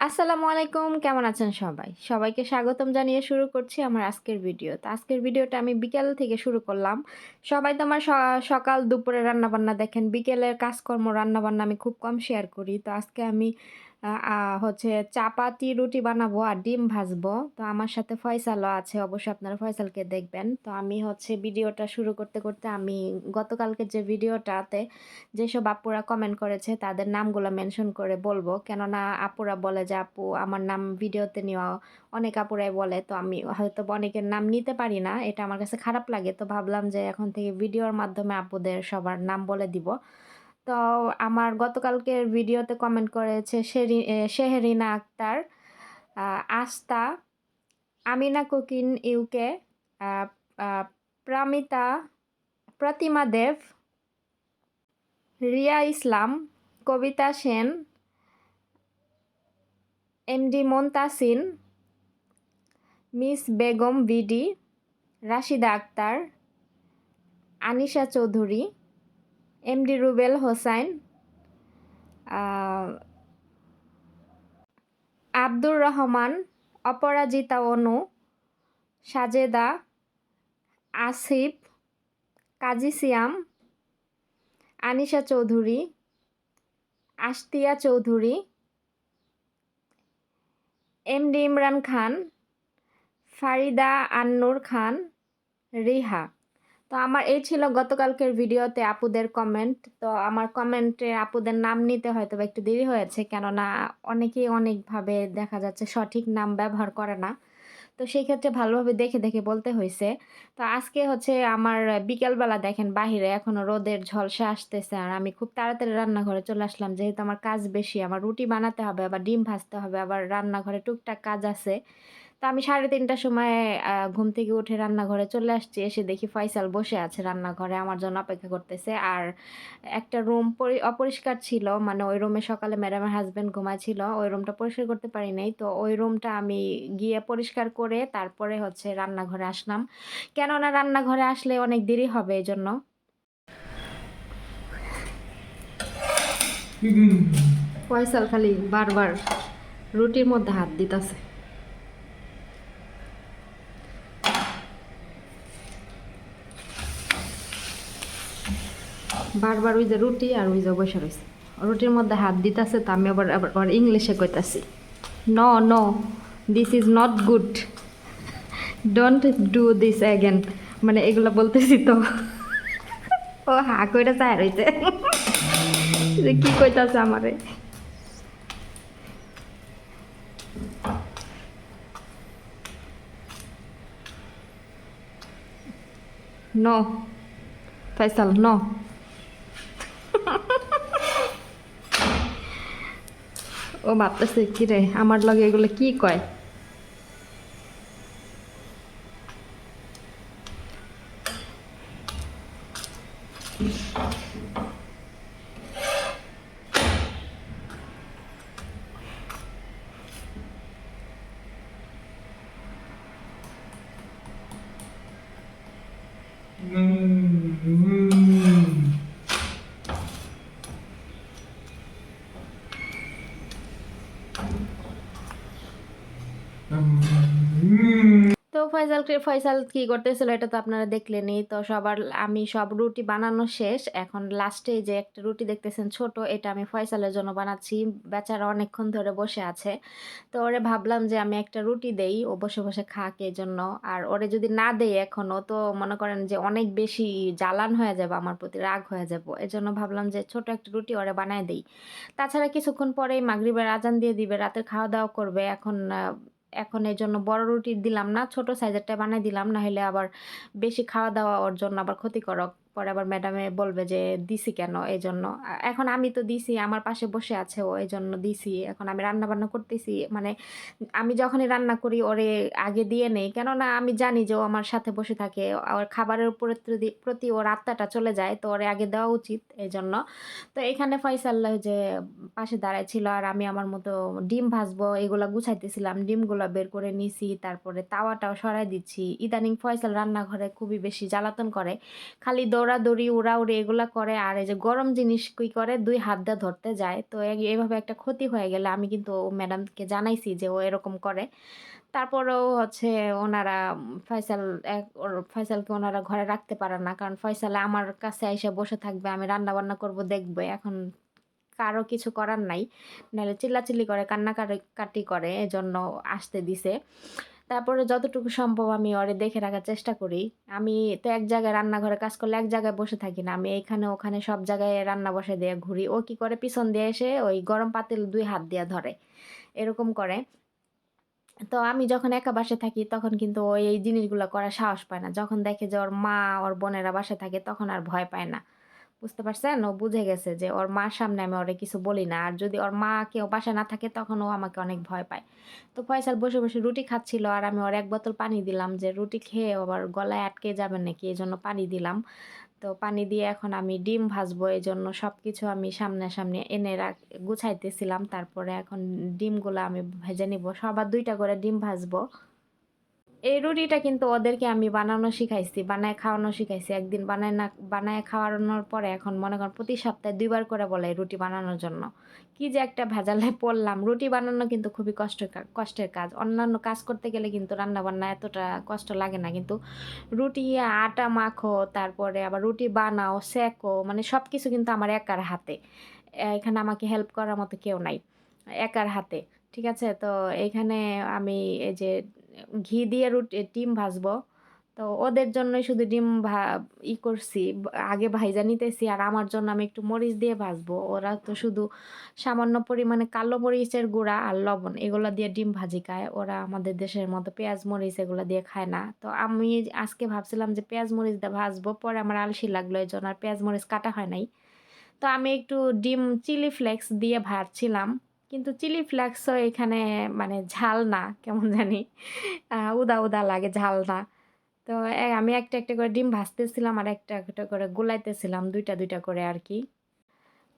আসসালামু আলাইকুম, কেমন আছেন সবাই? সবাইকে স্বাগতম জানিয়ে শুরু করছি আমার আজকের ভিডিও। তো আজকের ভিডিওটা আমি বিকেল থেকে শুরু করলাম। সবাই তো আমার সকাল দুপুরে রান্নাবান্না দেখেন। বিকেলের কাজকর্ম রান্নাবান্না আমি খুব কম শেয়ার করি। তো আজকে আমি আ আ হচ্ছে চাপাতি রুটি বানাবো আর ডিম ভাজবো। তো আমার সাথে ফয়সালও আছে। অবশ্যই আপনারা ফয়সালকে দেখবেন। তো আমি হচ্ছে ভিডিওটা শুরু করতে আমি গতকালকের যে ভিডিওটাতে যেসব আপুরা কমেন্ট করেছে তাদের নামগুলো মেনশন করে বলবো। কেননা আপুরা বলে যে, "আপু আমার নাম ভিডিওতে নেওয়া" অনেক আপুরাই বলে। তো আমি হয়তো অনেকের নাম নিতে পারি না। এটা আমার কাছে খারাপ লাগে। তো ভাবলাম যে এখন থেকে ভিডিওর মাধ্যমে আপুদের সবার নাম বলে দিব। তো আমার গতকালকের ভিডিওতে কমেন্ট করেছে শেহরিনা আক্তার, আ আস্তা, আমিনা কুকিং ইউকে, আ আ Pramita, Pratima Deb, Riya Islam, Kabita Sen, MD Muntasin, miss Begum BD, Rashida Akhtar, Anisha Chowdhury, MD Rubel Hossain, Abdur Rahman, Aparajita Anu, Sajeda, Asif, Kazi Siam, Anisha Chowdhury, Ashtia Chowdhury, MD Imran Khan, Farida Annur Khan, Riha. তো আমার এই ছিল গতকালকের ভিডিওতে আপুদের কমেন্ট। তো আমার কমেন্টে আপুদের নাম নিতে হয়তোবা একটু দেরি হয়েছে। কেননা অনেকেই অনেকভাবে দেখা যাচ্ছে সঠিক নাম ব্যবহার করে না। তো সেই ক্ষেত্রে ভালোভাবে দেখে বলতে হইছে। তো আজকে হচ্ছে আমার বিকেলবেলা দেখেন বাহিরে এখনো রোদের ঝলসা আসতেছে। আর আমি খুব তাড়াতাড়ি রান্নাঘরে চলে আসলাম। যেহেতু আমার কাজ বেশি, আমার রুটি বানাতে হবে, আবার ডিম ভাজতে হবে, আবার রান্নাঘরে টুকটাক কাজ আছে। তো আমি 3:30টার সময় ঘুম থেকে উঠে রান্নাঘরে চলে আসছি। এসে দেখি ফয়সাল বসে আছে রান্নাঘরে আমার জন্য অপেক্ষা করতেছে। আর একটা রুম অপরিষ্কার ছিল। মানে ওই রুমে সকালে ম্যাডামের হাসব্যান্ড ঘুমাচ্ছিল। ওই রুমটা পরিষ্কার করতে পারি নাই। তো ওই রুমটা আমি গিয়ে পরিষ্কার করে তারপরে হচ্ছে রান্নাঘরে আসলাম। কেননা রান্নাঘরে আসলে অনেক দেরি হবে এজন্য। ফয়সাল খালি বারবার রুটির মধ্যে হাত দিতেছে। বারবার ওই যে রুটি আর ওই যে বসে রয়েছে, রুটির মধ্যে হাত দিতেছে। তো আমি আবার আবার আবার ইংলিশে কইতাছি, no no, this is not good, don't do this again. মানে এগুলো বলতেছি তো ও হা কইরা চায় রইতে যে কি কইতাছে আমারে। No Faisal, no. ও ভাবতেছে কি রে আমার লগে এগুলো কি কয়। তো ফয়সাল কি করতেছিল এটা তো আপনারা দেখলেনই। তো আমি সব রুটি বানানো শেষ। এখন লাস্টে যে একটা রুটি দেখতেছেন ছোট, এটা আমি ফয়সালের জন্য বানাচ্ছি। বেচারা অনেকক্ষণ ধরে বসে আছে। তো ওরে ভাবলাম যে আমি একটা রুটি দেই, ও বসে খাক এজন্য। আর ওরে যদি না দেই এখন, ও তো মনে করেন যে অনেক বেশি জ্বালান হয়ে যাবে, আমার প্রতি রাগ হয়ে যাব। এজন্য ভাবলাম যে ছোট একটা রুটি ওরে বানায় দেই। তাছাড়া কিছুক্ষণ পরেই মাগরিবের আজান দিয়ে দিবে, রাতের খাওয়া-দাওয়া করবে। এখন এজন্য বড় রুটি দিলাম না, ছোট সাইজেরটা বানাই দিলাম। না হলে আবার বেশি খাওয়া-দাওয়া ওর জন্য আবার ক্ষতিকারক। পরে আবার ম্যাডামে বলবে যে দিছি কেন? এজন্য। এখন আমি তো দিছি, আমার পাশে বসে আছে ও, এজন্য দিছি। এখন আমি রান্না-বান্না করতেছি। মানে আমি যখনই রান্না করি ওরে আগে দিয়ে নেই। কেননা আমি জানি যে ও আমার সাথে বসে থাকে। ওর খাবারের প্রতি ওর আত্মাটা চলে যায়। তো ওরে আগে দেওয়া উচিত এজন্য। তো এখানে ফয়সাল ওই যে পাশে দাঁড়ায় ছিল আর আমি আমার মতো ডিম ভাজবো এগুলা গুছাইতেছিলাম। ডিমগুলা বের করে নিছি। তারপরে তাওয়াটাও সরাই দিচ্ছি। ইদানিং ফয়সাল রান্নাঘরে খুবই বেশি জ্বালাতন করে। খালি দৌড়াদৌড়ি, উড়াউড়ি এগুলা করে। আর এই যে গরম জিনিস কি করে ২ হাত দিয়ে ধরতে যায়। তো এভাবে একটা ক্ষতি হয়ে গেলে আমি কিন্তু ম্যাডামকে জানাইছি যে ও এরকম করে। তারপরেও হচ্ছে ওনারা ফয়সালকে ওনারা ঘরে রাখতে পারে না। কারণ ফয়সাল আমার কাছে আইসা বসে থাকবে। আমি রান্না-বান্না করব, দেখবে। এখন কারো কিছু করার নাই। নাহলে চিল্লাচিল্লি করে, কান্নাকাটি করে। এজন্য আসতে দিছে। তারপরে যতটুকু সম্ভব আমি ওরে দেখে রাখার চেষ্টা করি। আমি তো এক জায়গায় রান্নাঘরে কাজ করলে এক জায়গায় বসে থাকি না। আমি এইখানে ওখানে সব জায়গায় রান্না বসায় দিয়ে ঘুরি। ও কি করে পিছন দিয়ে এসে ওই গরম পাতিল ২ হাত দিয়া ধরে। এরকম করে। তো আমি যখন একা বাসায় থাকি তখন কিন্তু ও এই জিনিসগুলা করার সাহস পায় না। যখন দেখে যে ওর মা, ওর বোনেরা বাসায় থাকে তখন আর ভয় পায় না। বুঝতে পারছেন? ও বুঝে গেছে যে ওর মার সামনে আমি ওরে কিছু বলি না। আর যদি ওর মা কেউ বাসায় না থাকে তখন ও আমাকে অনেক ভয় পায়। তো ফয়সাল বসে, বসে রুটি খাচ্ছিল আর আমি ওর ১ বোতল পানি দিলাম যে রুটি খেয়ে আবার গলায় আটকে যাবে নাকি এজন্য পানি দিলাম। তো পানি দিয়ে এখন আমি ডিম ভাজবো, এজন্য সবকিছু আমি সামনাসামনি এনে গুছাইতেছিলাম। তারপরে এখন ডিমগুলা আমি ভেজে নিব। সবার ২ টা করে ডিম ভাজবো। এই রুটিটা কিন্তু ওদেরকে আমি বানানো শিখাইছি, বানায় খাওয়ানো শিখাইছি। একদিন বানায় খাওয়ানোর পরে এখন মনে করেন প্রতি সপ্তাহে ২ বার করে বলে এই রুটি বানানোর জন্য। কি যে একটা ভেজালে পড়লাম। রুটি বানানো কিন্তু খুবই কষ্টের কাজ। অন্যান্য কাজ করতে গেলে কিন্তু রান্না-বান্না এতটা কষ্ট লাগে না। কিন্তু রুটি আটা মাখো, তারপরে আবার রুটি বানাও, সেঁকো, মানে সবকিছু কিন্তু আমার একার হাতে। এখানে আমাকে হেল্প করার মতো কেউ নাই। একার হাতে। ঠিক আছে? তো এইখানে আমি এই যে ঘি দিয়ে ডিম ভাজবো। তো ওদের জন্যই শুধু ডিম করছি। আগে ভাইজা নিতেছি আর আমার জন্য আমি একটু মরিচ দিয়ে ভাজবো। ওরা তো শুধু সামান্য পরিমাণে কালো মরিচের গুঁড়া আর লবণ এগুলা দিয়ে ডিম ভাজি খায়। ওরা আমাদের দেশের মতো পেঁয়াজ মরিচ এগুলা দিয়ে খায় না। তো আমি আজকে ভাবছিলাম যে পেঁয়াজ মরিচ দিয়ে ভাজবো। পরে আমার আলসি লাগলো এজন্য আর পেঁয়াজ মরিচ কাটা হয় নাই। তো আমি একটু ডিম চিলি ফ্লেক্স দিয়ে ভাজছিলাম। কিন্তু চিলি ফ্লেক্সও এখানে মানে ঝাল না, কেমন জানি উদা, উদা লাগে, ঝাল না। তো আমি একটা করে ডিম ভাজতেছিলাম আর একটা করে গুলাইতেছিলাম ২ টা ২ টা করে আরকি।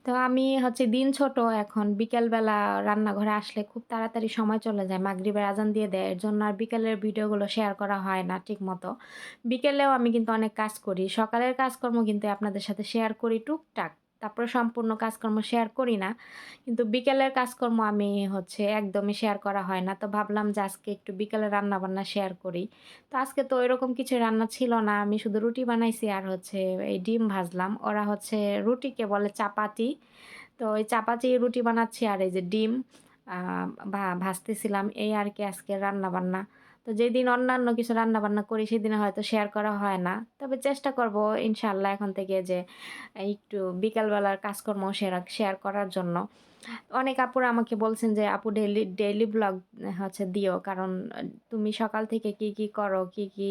তো আমি হচ্ছে দিন ছোট এখন বিকেলবেলা রান্নাঘরে আসলে খুব তাড়াতাড়ি সময় চলে যায়। মাগরিবের আজান দিয়ে দেয়। এর জন্য আর বিকেলের ভিডিওগুলো শেয়ার করা হয় না ঠিকমতো। বিকেলেও আমি কিন্তু অনেক কাজ করি। সকালের কাজকর্ম কিন্তু আপনাদের সাথে শেয়ার করি টুকটাক। তারপরে সম্পূর্ণ কাজকর্ম শেয়ার করি না। কিন্তু বিকেলের কাজকর্ম আমি হচ্ছে একদমই শেয়ার করা হয় না। তো ভাবলাম যে আজকে একটু বিকেলে রান্নাবান্না শেয়ার করি। তো আজকে তো ওইরকম কিছু রান্না ছিল না। আমি শুধু রুটি বানাইছি আর হচ্ছে এই ডিম ভাজলাম। ওরা হচ্ছে রুটিকে বলে চাপাতি। তো ওই চাপাতি রুটি বানাচ্ছি আর এই যে ডিম আ ভাজতেছিলাম। এই আরকি আজকের রান্নাবান্না। তো যেদিন অন্যান্য কিছু রান্নাবান্না করি সেদিন হয়তো শেয়ার করা হয় না। তবে চেষ্টা করব ইনশাআল্লাহ এখন থেকে যে একটু বিকালবেলার কাজকর্ম শেয়ার করার জন্য। অনেক আপুরা আমাকে বলছেন যে, "আপু ডেইলি ভ্লগ হচ্ছে দিও। কারণ তুমি সকাল থেকে কি, কি করো, কি, কি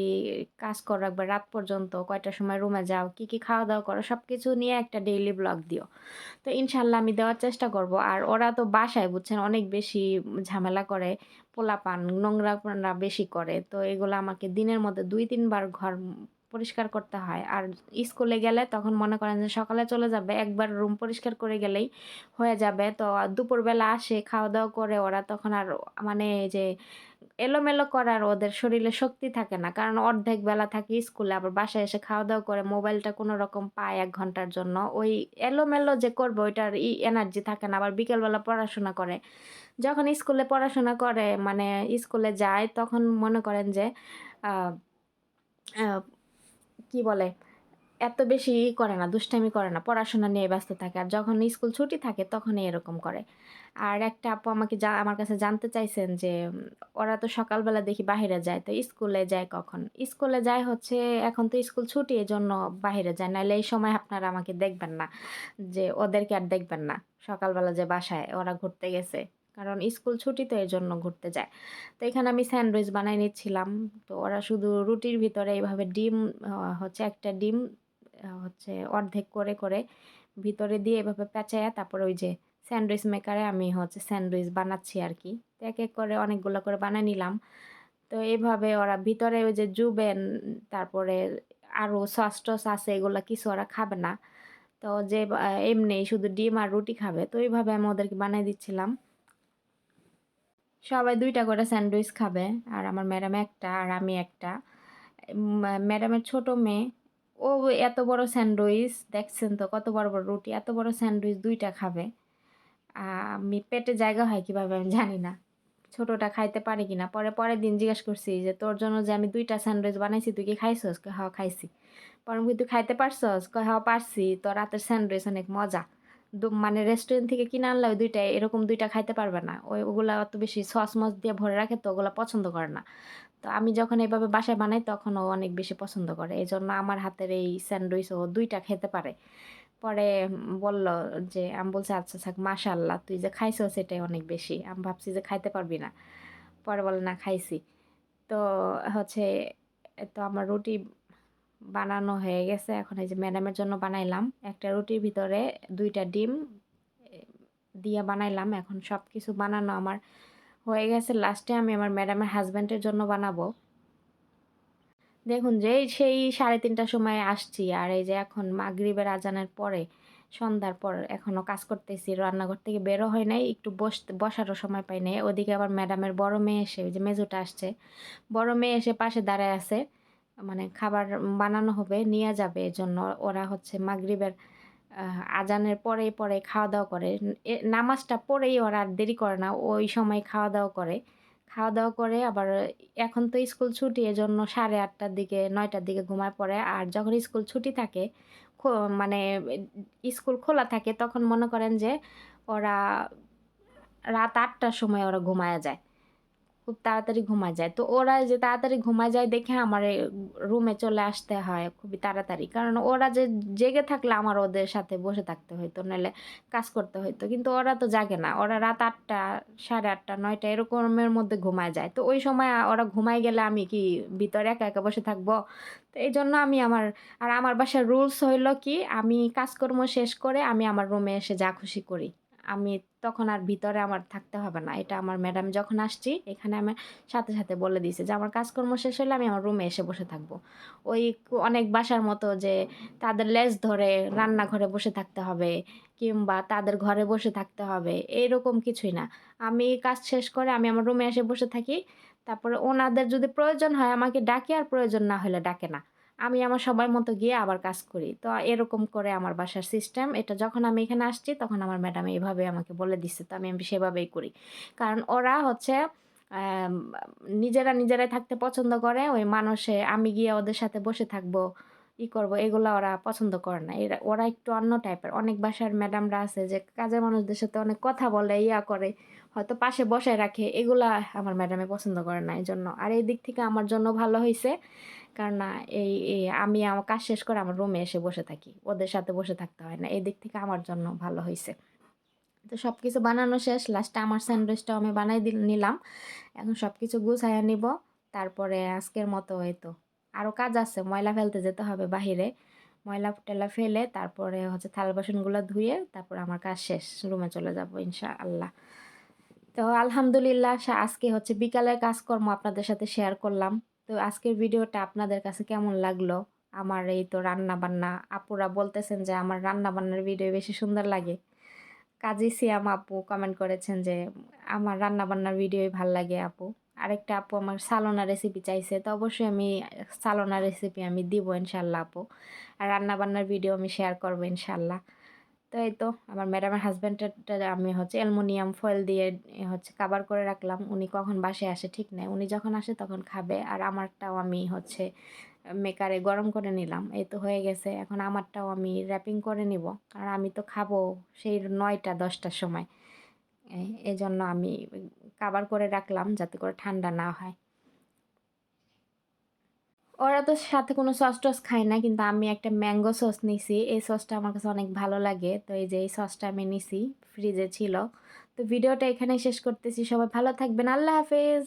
কাজ করো একবার রাত পর্যন্ত, কয়টার সময় রুমে যাও, কি, কি খাওয়া-দাওয়া করো সবকিছু নিয়ে একটা ডেইলি ভ্লগ দিও।" তো ইনশাআল্লাহ আমি দেওয়ার চেষ্টা করব। আর ওরা তো বাসায় বুঝছেন অনেক বেশি ঝামেলা করে। পোলাপান নোংরা বেশি করে। তো এগুলো আমাকে দিনের মধ্যে ২-৩ বার ঘর পরিষ্কার করতে হয়। আর স্কুলে গেলে তখন মনে করেন যে সকালে চলে যাবে, একবার রুম পরিষ্কার করে গেলেই হয়ে যাবে। তো দুপুরবেলা আসে খাওয়া-দাওয়া করে ওরা তখন আর মানে এই যে এলোমেলো করার ওদের শরীরে শক্তি থাকে না। কারণ অর্ধেক বেলা থাকে স্কুলে আবার বাসায় এসে খাওয়া-দাওয়া করে মোবাইলটা কোনরকম পায় ১ ঘন্টার জন্য। ওই এলোমেলো যে করবে ওইটার এনার্জি থাকে না। আবার বিকেলবেলা পড়াশোনা করে। যখন স্কুলে পড়াশোনা করে মানে স্কুলে যায় তখন মনে করেন যে আ আ কি বলে? এত বেশি করে না, দুষ্টামি করে না। পড়াশোনা নিয়ে ব্যস্ত থাকে। আর যখন স্কুল ছুটি থাকে তখনই এরকম করে। আর একটা আপু আমাকে আমার কাছে জানতে চাইছেন যে ওরা তো সকালবেলা দেখি বাহিরে যায়। তো স্কুলে যায় কখন? স্কুলে যায় হচ্ছে এখন তো স্কুল ছুটি এজন্য বাহিরে যায়। নাইলে এই সময় আপনারা আমাকে দেখবেন না। যে ওদেরকে আর দেখবেন না। সকালবেলা যে বাসায় ওরা ঘুরতে গেছে। কারণ স্কুল ছুটি তো এজন্য ঘুরতে যায়। তো এখানে আমি স্যান্ডউইচ বানায় নিচ্ছিলাম। তো ওরা শুধু রুটির ভিতরে এভাবে ডিম হচ্ছে একটা ডিম হচ্ছে অর্ধেক করে ভিতরে দিয়ে এভাবে পেঁচাইয়া তারপরে ওই যে স্যান্ডউইচ মেকারে আমি হচ্ছে স্যান্ডউইচ বানাচ্ছি আরকি। তো এক করে অনেকগুলো করে বানায় নিলাম। তো এভাবে ওরা ভিতরে ওই যে জুবেন তারপরে আরো সস-টস আছে এগুলা কিছু ওরা খাবে না। তো যে এমনি শুধু ডিম আর রুটি খাবে। তো এইভাবে আমি ওদেরকে বানায় দিচ্ছিলাম। সবাই ২ টা করে স্যান্ডউইচ খাবে। আর আমার ম্যাডাম ১ টা আর আমি ১ টা। ম্যাডামের ছোট মেয়ে ও এত বড় স্যান্ডউইচ দেখছেন তো কত বড়, বড় রুটি। এত বড় স্যান্ডউইচ ২ টা খাবে। আ আমি পেটে জায়গা হয় কিভাবে আমি জানি না। ছোটটা খাইতে পারে কিনা। পরের দিন জিজ্ঞেস করছি যে, "তোর জন্য যে আমি ২ টা স্যান্ডউইচ বানাইছি তুই কি খাইছস?" কয়, "হ্যাঁ খাইছি।" পরে আমি কই, "তুই খাইতে পারছস?" কয়, "হ্যাঁ পারছি। তোর রাতের স্যান্ডউইচ অনেক মজা।" মানে রেস্টুরেন্ট থেকে কিনে আনলে ওই ২ টা এরকম ২ টা খাইতে পারবে না। ওগুলা অত বেশি সস-মস দিয়ে ভরে রাখে তো ওগুলা পছন্দ করে না। তো আমি যখন এভাবে বাসায় বানাই তখন ও অনেক বেশি পছন্দ করে। এজন্য আমার হাতের এই স্যান্ডউইচ ও ২ টা খেতে পারে। পরে বলল যে আমি বলছি, "আচ্ছা থাক মাশাআল্লাহ তুই যে খাইছস এটাই অনেক বেশি। আমি ভাবছি যে খাইতে পারবি না।" পরে বলে, "না খাইছি।" তো হচ্ছে তো আমার রুটি বানানো হয়ে গেছে। এখন এই যে ম্যাডামের জন্য বানাইলাম। একটা রুটির ভিতরে ২ টা ডিম এ দিয়ে বানাইলাম। এখন সবকিছু বানানো আমার হয়ে গেছে। লাস্টে আমি আমার ম্যাডামের হাসব্যান্ডের জন্য বানাবো। দেখুন যে সেই ৩:৩০ টার সময় আসছি। আর এই যে এখন মাগরিবের আজানের পরে, সন্ধ্যার পর এখনো কাজ করতেছি। রান্নাঘর থেকে বেরও হয় নাই। একটু বসারও সময় পাই নাই। ওদিকে আবার ম্যাডামের বড় মেয়ে এসে ওই যে মেজোটা আসছে। বড় মেয়ে এসে পাশে দাঁড়ায় আছে। মানে খাবার বানানো হবে, নিয়ে যাবে। এজন্য ওরা হচ্ছে মাগরিবের আ আজানের পরেই খাওয়া-দাওয়া করে। নামাজটা পড়েই ওরা আর দেরি করে না। ওই সময় খাওয়া-দাওয়া করে। খাওয়া-দাওয়া করে আবার এখন তো স্কুল ছুটি এজন্য 8:30 টার দিকে 9 টার দিকে ঘুমায় পড়ে। আর যখন স্কুল ছুটি থাকে খো মানে স্কুল খোলা থাকে তখন মনে করেন যে ওরা রাত 8 টার সময় ওরা ঘুমায়া যায়। খুব তাড়াতাড়ি ঘুমায় যায়। তো ওরা যে তাড়াতাড়ি ঘুমায় যায় দেখে আমার রুমে চলে আসতে হয় খুবই তাড়াতাড়ি। কারণ ওরা যে জেগে থাকলে আমার ওদের সাথে বসে থাকতে হইতো। নাইলে কাজ করতে হইতো। কিন্তু ওরা তো জাগে না। ওরা রাত ৮ঃ০০, ৮:৩০, ৯ঃ০০ এরকমের মধ্যে ঘুমায় যায়। তো ওই সময় ওরা ঘুমায় গেলে আমি কি ভিতরে একা বসে থাকবো? তো এইজন্য আমি আমার বাসার রুলস হইলো কি আমি কাজকর্ম শেষ করে আমি আমার রুমে এসে যা খুশি করি। আমি তখন আর ভিতরে আমার থাকতে হবে না। এটা আমার ম্যাডাম যখন আসছি এখানে আমি সাথে বলে দিয়েছি যে, "আমার কাজকর্ম শেষ হলে আমি আমার রুমে এসে বসে থাকবো।" ওই অনেক বাসার মতো যে তাদের লেজ ধরে রান্নাঘরে বসে থাকতে হবে কিংবা তাদের ঘরে বসে থাকতে হবে, এরকম কিছুই না। আমি কাজ শেষ করে আমি আমার রুমে এসে বসে থাকি। তারপরে ওনাদের যদি প্রয়োজন হয় আমাকে ডাকে আর প্রয়োজন না হলে ডাকে না। আমি আমার সময় মতো গিয়ে আবার কাজ করি। তো এরকম করে আমার বাসার সিস্টেম। এটা যখন আমি এখানে আসছি তখন আমার ম্যাডাম এভাবে আমাকে বলে দিছে। তো আমি সেভাবেই করি। কারণ ওরা হচ্ছে অ্যাম নিজেরাই থাকতে পছন্দ করে। ওই মানুষে আমি গিয়ে ওদের সাথে বসে থাকবো, করব এগুলা ওরা পছন্দ করে না। ওরা একটু অন্য টাইপের। অনেক বাসার ম্যাডামরা আছে যে কাজের মানুষদের সাথে অনেক কথা বলে, করে। হয়তো পাশে বসায় রাখে। এগুলা আমার ম্যাডামে পছন্দ করে না এজন্য। আর এই দিক থেকে আমার জন্য ভালো হইছে। কারণ না আমি আমার কাজ শেষ করে আমার রুমে এসে বসে থাকি। ওদের সাথে বসে থাকতে হয় না। এদিক থেকে আমার জন্য ভালো হইছে। তো সবকিছু বানানো শেষ। লাস্টে আমার স্যান্ডউইচটাও আমি বানাই নিলাম। এখন সবকিছু গুছাইয়া নিব। তারপরে আজকের মতো এই তো। আরও কাজ আছে। ময়লা ফেলতে যেতে হবে বাহিরে। ময়লা-টয়লা ফেলে তারপরে হচ্ছে থালা-বাসনগুলো ধুয়ে তারপর আমার কাজ শেষ। রুমে চলে যাব ইনশাআল্লাহ। তো আলহামদুলিল্লাহ আজকে হচ্ছে বিকালের কাজকর্ম আপনাদের সাথে শেয়ার করলাম। তো আজকের ভিডিওটা আপনাদের কাছে কেমন লাগলো? আমার এই তো রান্না-বান্না আপুরা বলতেছেন যে আমার রান্না-বান্নার ভিডিও বেশি সুন্দর লাগে। কাজী সিয়াম আপু কমেন্ট করেছেন যে, "আমার রান্না-বান্নার ভিডিওই ভাল লাগে আপু।" আরেকটা আপু আমার সালোনা রেসিপি চাইছে। তো অবশ্যই আমি সালোনা রেসিপি আমি দিব ইনশাআল্লাহ আপু। আর রান্না-বান্নার ভিডিও আমি শেয়ার করব ইনশাআল্লাহ। তো এই তো আমার ম্যাডামের হাসব্যান্ডেরটা আমি হচ্ছে অ্যালুমিনিয়াম ফয়েল দিয়ে হচ্ছে কাভার করে রাখলাম। উনি কখন বাসায় আসে ঠিক নাই। উনি যখন আসে তখন খাবে। আর আমারটাও আমি হচ্ছে মেকারে গরম করে নিলাম। এই তো হয়ে গেছে। এখন আমারটাও আমি র‍্যাপিং করে নিব। কারণ আমি তো খাবো সেই ৯টা-১০টার সময়। এজন্য আমি কাভার করে রাখলাম যাতে করে ঠান্ডা না হয়। ওরা তো সাথে কোনো সস-টস খায় না। কিন্তু আমি একটা ম্যাঙ্গো সস নিছি। এই সসটা আমার কাছে অনেক ভালো লাগে। তো এই যে এই সসটা আমি নিছি। ফ্রিজে ছিল। তো ভিডিওটা এখানেই শেষ করতেছি। সবাই ভালো থাকবেন। আল্লাহ হাফেজ।